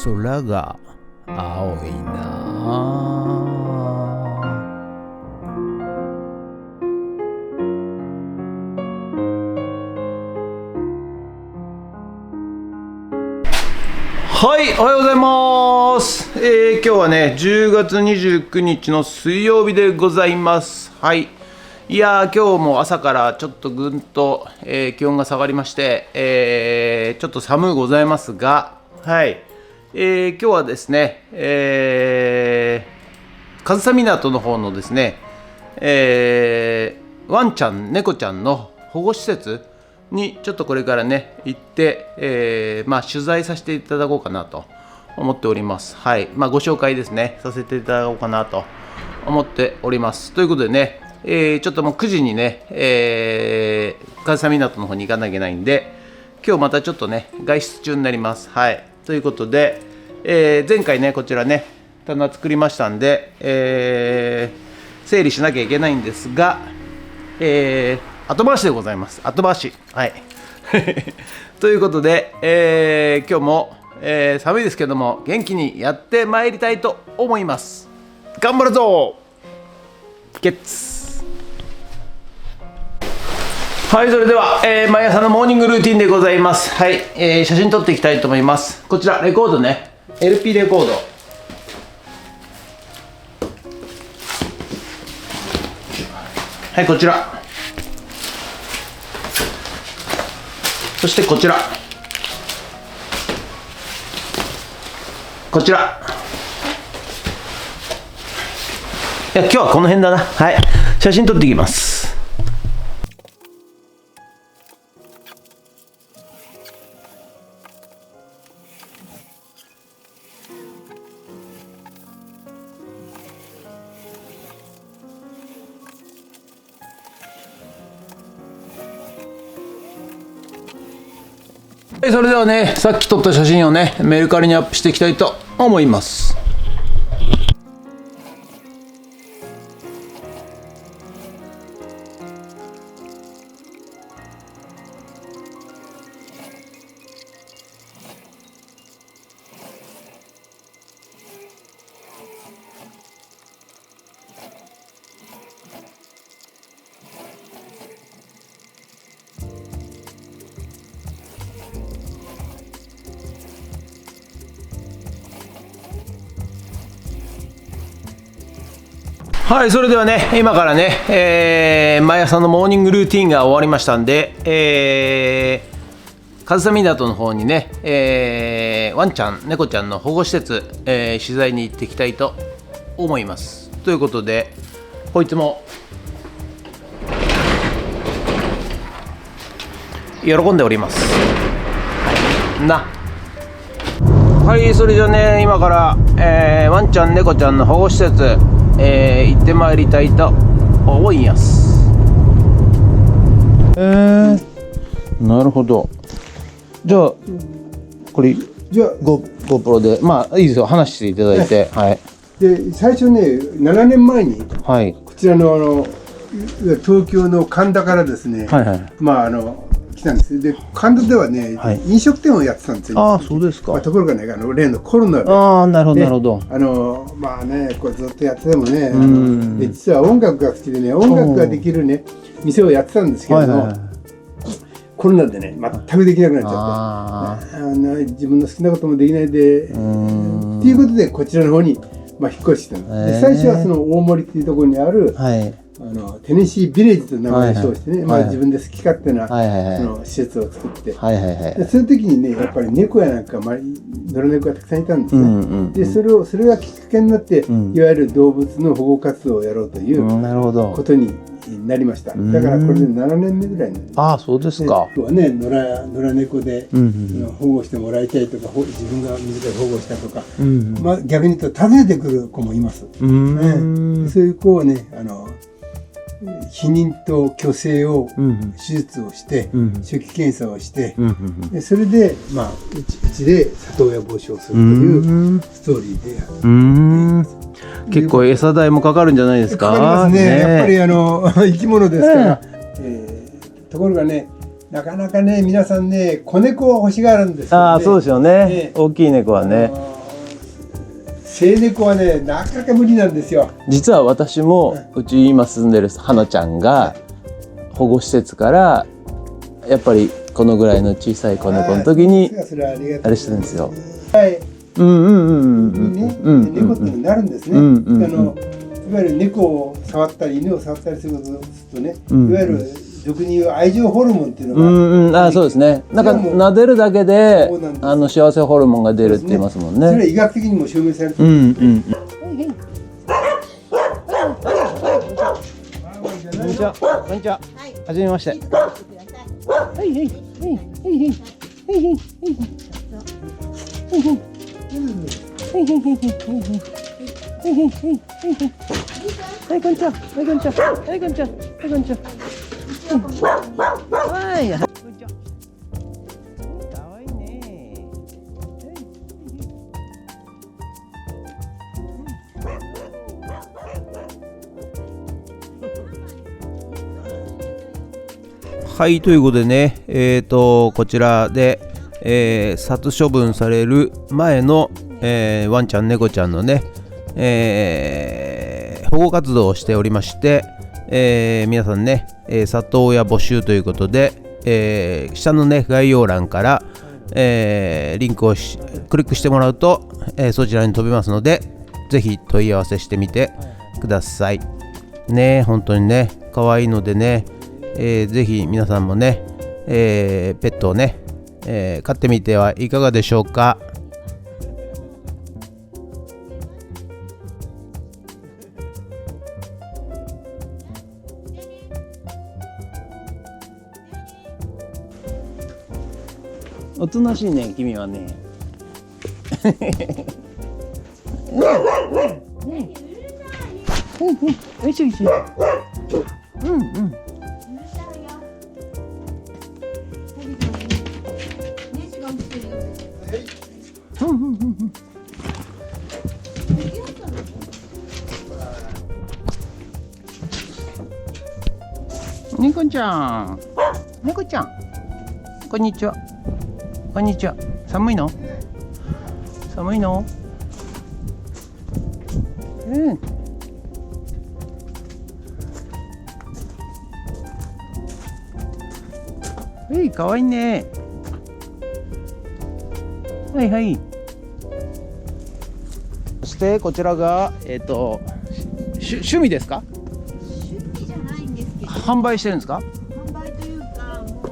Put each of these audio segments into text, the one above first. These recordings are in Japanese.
空が青いな。はい、おはようございます。今日はね、10月29日の水曜日でございます。はい。いやー、今日も朝からちょっとぐんと、気温が下がりまして、ちょっと寒いございますが、はい。今日はですね、上総湊の方のですね、ワンちゃん、猫ちゃんの保護施設にちょっとこれからね行って、取材させていただこうかなと思っております。はい、ご紹介ですねさせていただこうかなと思っております。ということでね、ちょっともう9時にね、上総湊の方に行かなきゃいけないんで、今日またちょっとね外出中になります。はい、ということで、前回ねこちらね棚作りましたんで、整理しなきゃいけないんですが、後回しでございます。後回し。はい。ということで、今日も、寒いですけども元気にやってまいりたいと思います。頑張るぞゲッツ。はい、それでは、毎朝のモーニングルーティンでございます。はい、写真撮っていきたいと思います。こちらレコードね、 LP レコード、はい、こちら、そしてこちら、こちら、いや今日はこの辺だな。はい、写真撮っていきます。それではね、さっき撮った写真をねメルカリにアップしていきたいと思います。はい、それではね、今からね、毎朝のモーニングルーティンが終わりましたんで、上総湊の方にね、ワンちゃん、猫ちゃんの保護施設、取材に行っていきたいと思います。ということで、こいつも喜んでおります。な。はい、それじゃね、今から、ワンちゃん、猫ちゃんの保護施設、行ってまいりたいと思います。なるほど。じゃあこれGoPro でいいですよ、話していただいて。はい。で最初ね、7年前に、はい、こちらの東京の神田からですね、はいはい、来たんです。で神田ではね、はい、飲食店をやってたんですよ。ああ、そうですか。ところがね、例のコロナで、ああ、なるほどなるほど。これずっとやっててもね、で実は音楽が好きでね、音楽ができるね店をやってたんですけども、コロナでね全くできなくなっちゃって、自分の好きなこともできないでっていうことでこちらの方に引っ越してきたので、最初はその大森っていうところにある、テネシービレッジという名前を称してね、自分で好き勝手なその施設を作って、でそういう時にね、やっぱり猫やなんか野良猫がたくさんいたんですね。でそれがきっかけになって、いわゆる動物の保護活動をやろうということになりました。だからこれで7年目ぐらいになります。ああ、そうですか。今日はね、野良猫で保護してもらいたいとか、自分が自ら保護したとか、逆に言うと訪ねてくる子もいます。そういう子をね、避妊と去勢を手術をして、初期検査をして、でそれでうちで里親募集をするというストーリーで結構餌代もかかるんじゃないですか。かかりますね。やっぱり生き物ですから。ところがね、なかなかね、皆さんね、子猫を欲しがるんですよね。ああ、そうですよね。大きい猫はね。成猫はね、なかなか無理なんですよ。実は私も、うち今住んでる花ちゃんが保護施設からやっぱりこのぐらいの小さい子猫の時にあれしてるんですよ。はい。うんうんうんうん猫ってなるんですね。いわゆる猫を触ったり犬を触ったりするとね、いわゆる俗に言う愛情ホルモンっていうのが、そうですね。なんか撫でるだけで幸せホルモンが出るって言いますもんね。それは医学的にも証明されてる。こんにちは。こんにちは。はじめまして。はいはいはいはいはいはいこんにちは。はいこんにちは。はいこんにちは。はいこんにちは。はい。こんにちは。かわいいね。はい、ということでね、こちらで、殺処分される前の、ワンちゃん、猫ちゃんのね、保護活動をしておりまして、皆さんね、里親募集ということで、下のね、概要欄から、リンクをクリックしてもらうと、そちらに飛びますので、ぜひ問い合わせしてみてください。ね、本当にね、可愛いのでね、ぜひ皆さんもね、ペットをね、飼ってみてはいかがでしょうか。おとなしいね、君はね。よいしょよいしょ。うんうん。猫ちゃん、猫ちゃん、こんにちは。こんにちは。寒いの？寒いの？うん。かわいいね。はいはい。そしてこちらが趣味ですか？趣味じゃないんですけど。販売してるんですか？販売というかもう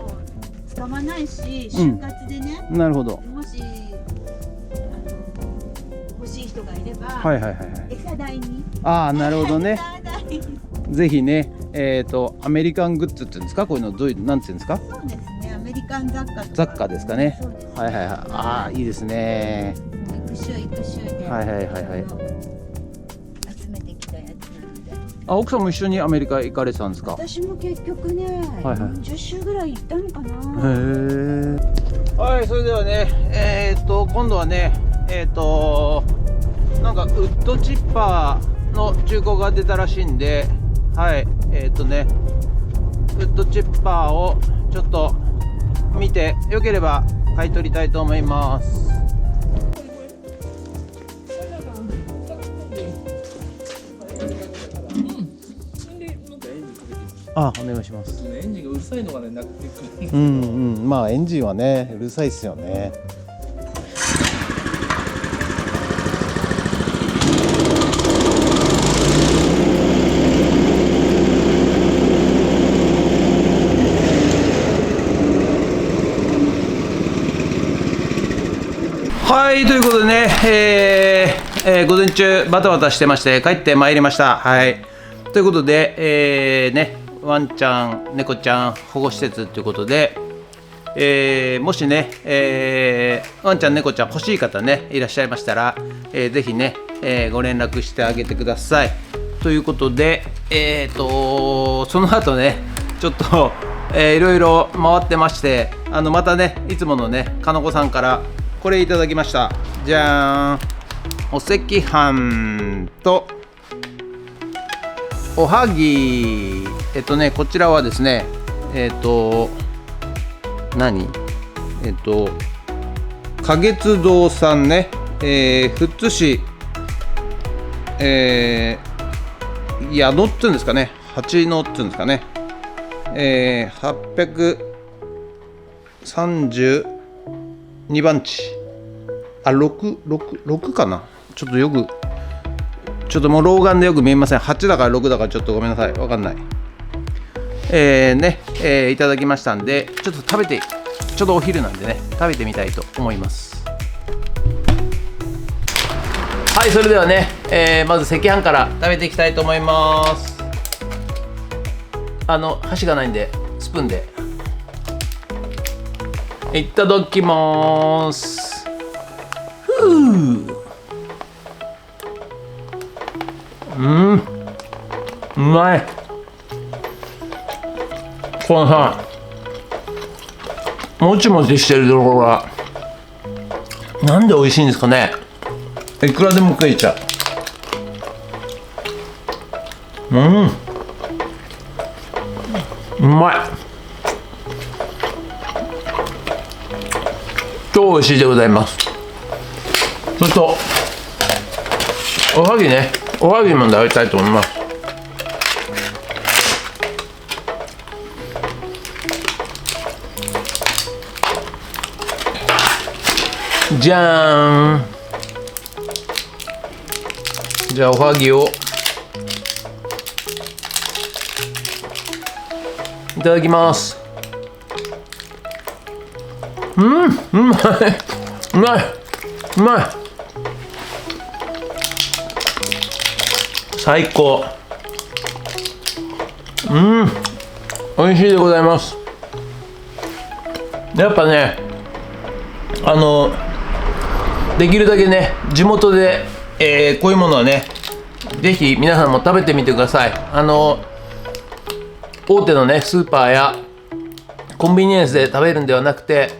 使わないし、就活でね。なるほど。もし欲しい人がいれば、はいはいはいはい。餌代に。ああ、なるほどね。餌代。ぜひね、アメリカングッズっていうんですか？こういうのどういうなんていうんですか？そうですね。アメリカン雑貨とか。雑貨ですかね。そうです。はいはいはい。ああ、いいですね。一週で。はいはいはいはい。集めてきたやつなので。あ、奥さんも一緒にアメリカ行かれてたんですか？私も結局ね、はいはい40週ぐらい行ったのかな。へえ。はい、それではね、今度はね、なんかウッドチッパーの中古が出たらしいんで、はい、ウッドチッパーをちょっと見て、よければ買い取りたいと思います。あ、お願いします。エンジンがうるさいのがね、なくて。うんうん、まあエンジンはね、うるさいですよね。はい、ということでね、午前中バタバタしてまして帰ってまいりました。はい、ということで、ね、ワンちゃん、猫ちゃん保護施設ということで、もしね、ワンちゃん、猫ちゃん欲しい方ねいらっしゃいましたら、ぜひね、ご連絡してあげてください。ということで、その後ねちょっと、いろいろ回ってまして、またねいつものねかのこさんからこれいただきました。じゃーん、お赤飯とおはぎ。こちらはですね、何花月堂さんね、富津市、矢野っていうんですかね、八野っていうんですかね、832番地、6かな、ちょっとよく、ちょっともう老眼でよく見えません。8だから6だからちょっとごめんなさい、わかんない。いただきましたんで、ちょっと食べて、ちょうどお昼なんでね、食べてみたいと思います。はい、それではね、まず赤飯から食べていきたいと思います。箸がないんでスプーンでいただきます。うまい。このさ、もちもちしてるところがなんで美味しいんですかね。いくらでも食えちゃう。うまい。超美味しいでございます。それとおはぎね、おはぎも食べたいと思います。じゃーん。じゃあおはぎをいただきます。うまい、うまい、うまい、最高。美味しいでございます。やっぱね、できるだけね、地元で、こういうものはね、ぜひ皆さんも食べてみてください。大手のねスーパーやコンビニエンスで食べるんではなくて、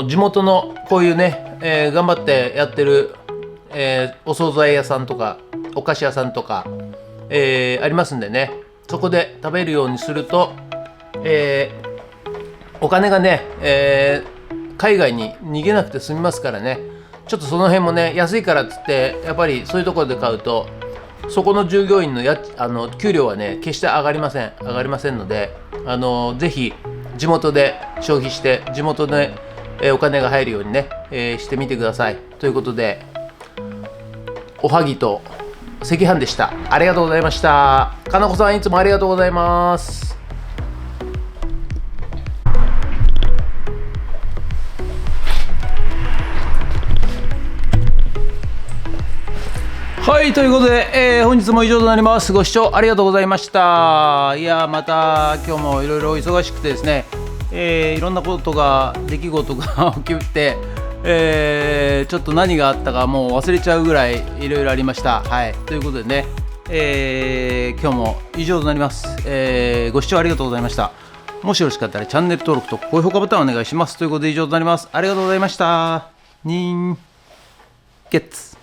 地元のこういうね、頑張ってやってる、お惣菜屋さんとかお菓子屋さんとか、ありますんでね、そこで食べるようにすると、お金がね、海外に逃げなくて済みますからね。ちょっとその辺もね、安いからっつってやっぱりそういうところで買うと、そこの従業員の給料はね決して上がりませんので、ぜひ地元で消費して地元で、お金が入るようにね、してみてください。ということで、おはぎと赤飯でした。ありがとうございました。かなこさん、いつもありがとうございます。はい、ということで、本日も以上となります。ご視聴ありがとうございました。いや、また今日もいろいろ忙しくてですね、いろんなことが出来事が起きて、ちょっと何があったかもう忘れちゃうぐらいいろいろありました。はい、ということでね、今日も以上となります。ご視聴ありがとうございました。もしよろしかったらチャンネル登録と高評価ボタンお願いします。ということで以上となります。ありがとうございました。ニンゲッツ。